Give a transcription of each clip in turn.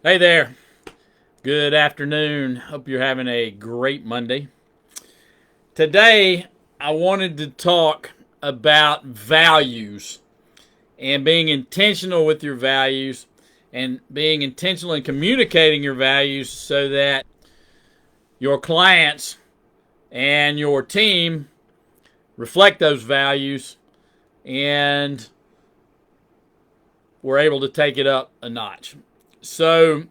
Hey there. Good afternoon. Hope you're having a great Monday. Today, I wanted to talk about values and being intentional with your values and being intentional in communicating your values so that your clients and your team reflect those values and we're able to take it up a notch. So,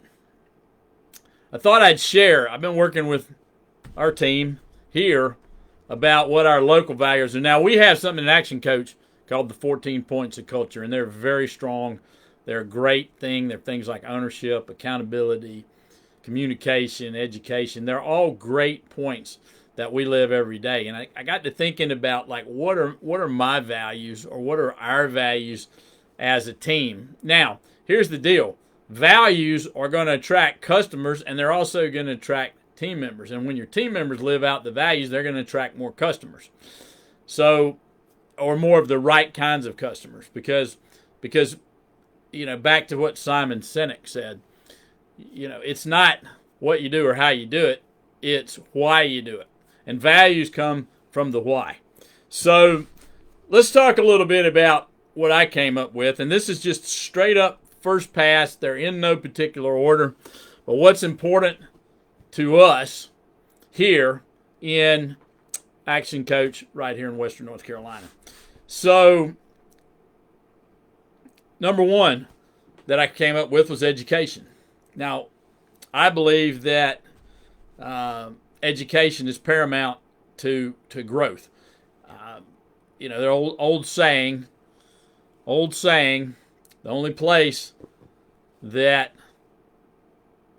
I thought I'd share. I've been working with our team here about what our local values are. Now, we have something in Action Coach called the 14 Points of Culture, and they're very strong. They're a great thing. They're things like ownership, accountability, communication, education. They're all great points that we live every day. And I got to thinking about, like, what are my values, or what are our values as a team? Now, here's the deal. Values are going to attract customers, and they're also going to attract team members. And when your team members live out the values, they're going to attract more customers. So, or more of the right kinds of customers, because back to what Simon Sinek said, it's not what you do or how you do it, it's why you do it. And values come from the why. So, let's talk a little bit about what I came up with, and this is just straight up first pass. They're in no particular order, but what's important to us here in Action Coach right here in Western North Carolina. So, number one that I came up with was education. Now, I believe that education is paramount to growth. The old saying, the only place that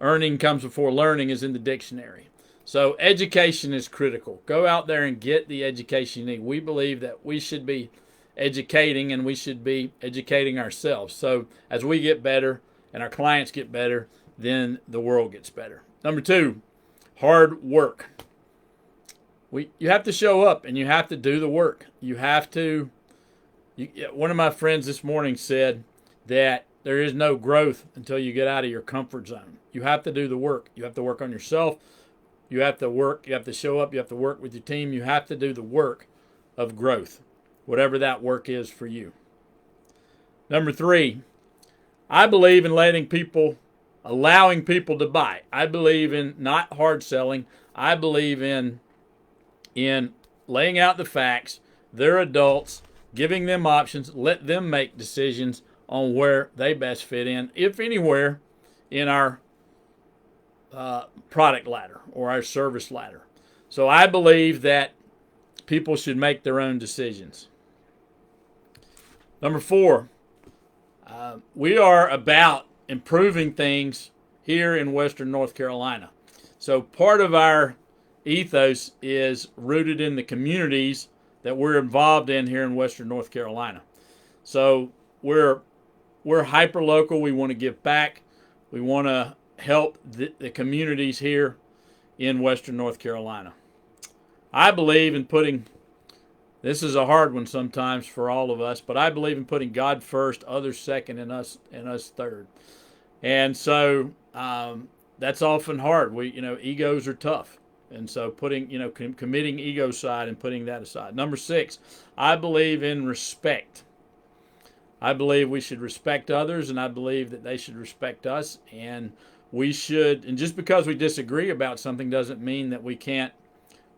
earning comes before learning is in the dictionary. So education is critical. Go out there and get the education you need. We believe that we should be educating, and we should be educating ourselves. So as we get better and our clients get better, then the world gets better. Number two, hard work. You have to show up and you have to do the work. One of my friends this morning said that there is no growth until you get out of your comfort zone. You have to do the work. You have to work on yourself. You have to work. You have to show up. You have to work with your team. You have to do the work of growth, whatever that work is for you. Number three, I believe in allowing people to buy. I believe in not hard selling. I believe in laying out the facts. They're adults, giving them options, let them make decisions on where they best fit in, if anywhere, in our product ladder or our service ladder. So I believe that people should make their own decisions. Number four, we are about improving things here in Western North Carolina. So part of our ethos is rooted in the communities that we're involved in here in Western North Carolina. So we're hyper local. We want to give back. We want to help the communities here in Western North Carolina. I believe in this is a hard one sometimes for all of us, but I believe in putting God first, others second, and us third. And so that's often hard. Egos are tough. And so committing ego aside and putting that aside. Number six, I believe in respect. I believe we should respect others, and I believe that they should respect us. And just because we disagree about something doesn't mean that we can't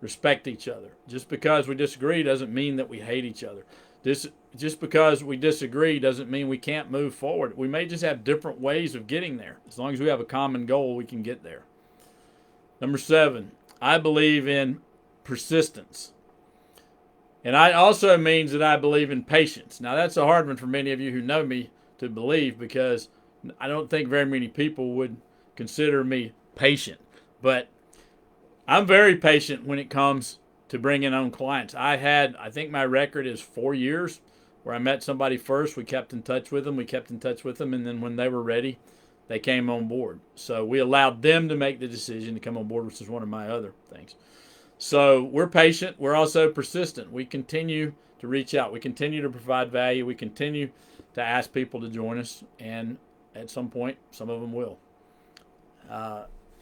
respect each other. Just because we disagree doesn't mean that we hate each other. Just because we disagree doesn't mean we can't move forward. We may just have different ways of getting there. As long as we have a common goal, we can get there. Number seven, I believe in persistence. And it also means that I believe in patience. Now, that's a hard one for many of you who know me to believe, because I don't think very many people would consider me patient. But I'm very patient when it comes to bringing on clients. I think my record is 4 years where I met somebody first. We kept in touch with them. And then when they were ready, they came on board. So we allowed them to make the decision to come on board, which is one of my other things. So we're patient. We're also persistent. We continue to reach out. We continue to provide value. We continue to ask people to join us. And at some point, some of them will.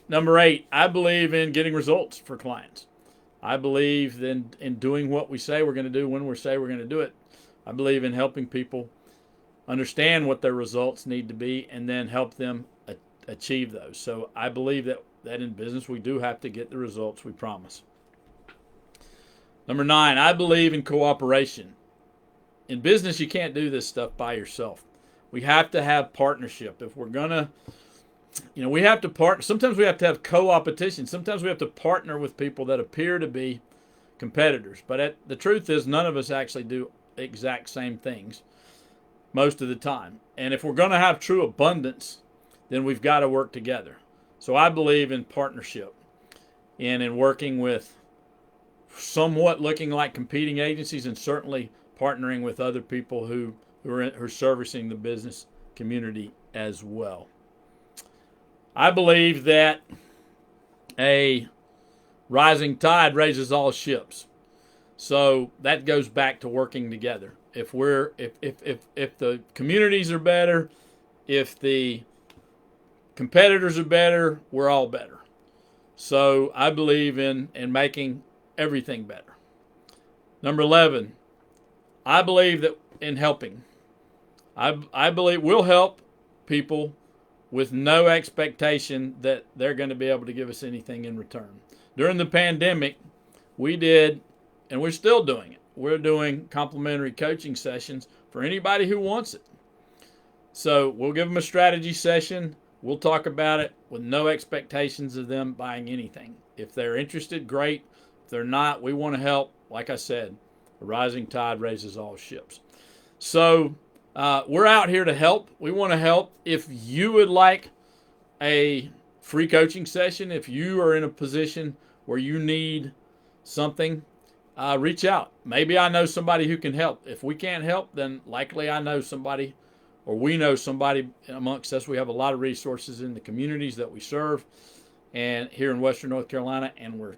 Number 8, I believe in getting results for clients. I believe in doing what we say we're going to do when we say we're going to do it. I believe in helping people understand what their results need to be and then help them achieve those. So I believe that in business we do have to get the results we promise. Number 9, I believe in cooperation. In business, you can't do this stuff by yourself. We have to have partnership. If we're going to, we have to partner. Sometimes we have to have co-opetition. Sometimes we have to partner with people that appear to be competitors. But the truth is, none of us actually do exact same things most of the time. And if we're going to have true abundance, then we've got to work together. So I believe in partnership and in working with somewhat looking like competing agencies and certainly partnering with other people who are servicing the business community as well. I believe that a rising tide raises all ships. So that goes back to working together. If the communities are better, if the competitors are better, we're all better. So I believe in making everything better. Number 11, I believe that in helping. I believe we'll help people with no expectation that they're going to be able to give us anything in return. During the pandemic, we did, and we're still doing it. We're doing complimentary coaching sessions for anybody who wants it. So we'll give them a strategy session. We'll talk about it with no expectations of them buying anything. If they're interested, great. If they're not, we want to help. Like I said, a rising tide raises all ships. So we're out here to help. We want to help. If you would like a free coaching session, if you are in a position where you need something, reach out. Maybe I know somebody who can help. If we can't help, then likely I know somebody, or we know somebody amongst us. We have a lot of resources in the communities that we serve and here in Western North Carolina, and we're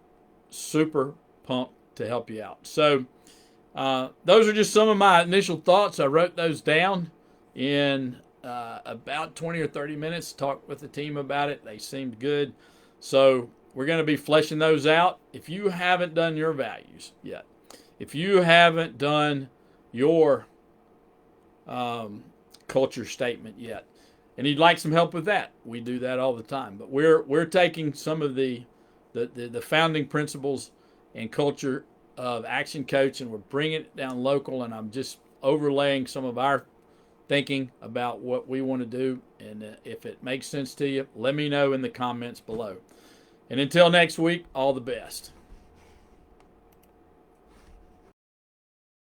super pumped to help you out. So those are just some of my initial thoughts. I wrote those down in about 20 or 30 minutes, talked with the team about it. They seemed good. So we're going to be fleshing those out. If you haven't done your values yet, if you haven't done your culture statement yet, and you'd like some help with that, we do that all the time. But we're taking some of the founding principles and culture of Action Coach, and we're bringing it down local, and I'm just overlaying some of our thinking about what we want to do. And if it makes sense to you, let me know in the comments below. And until next week, all the best.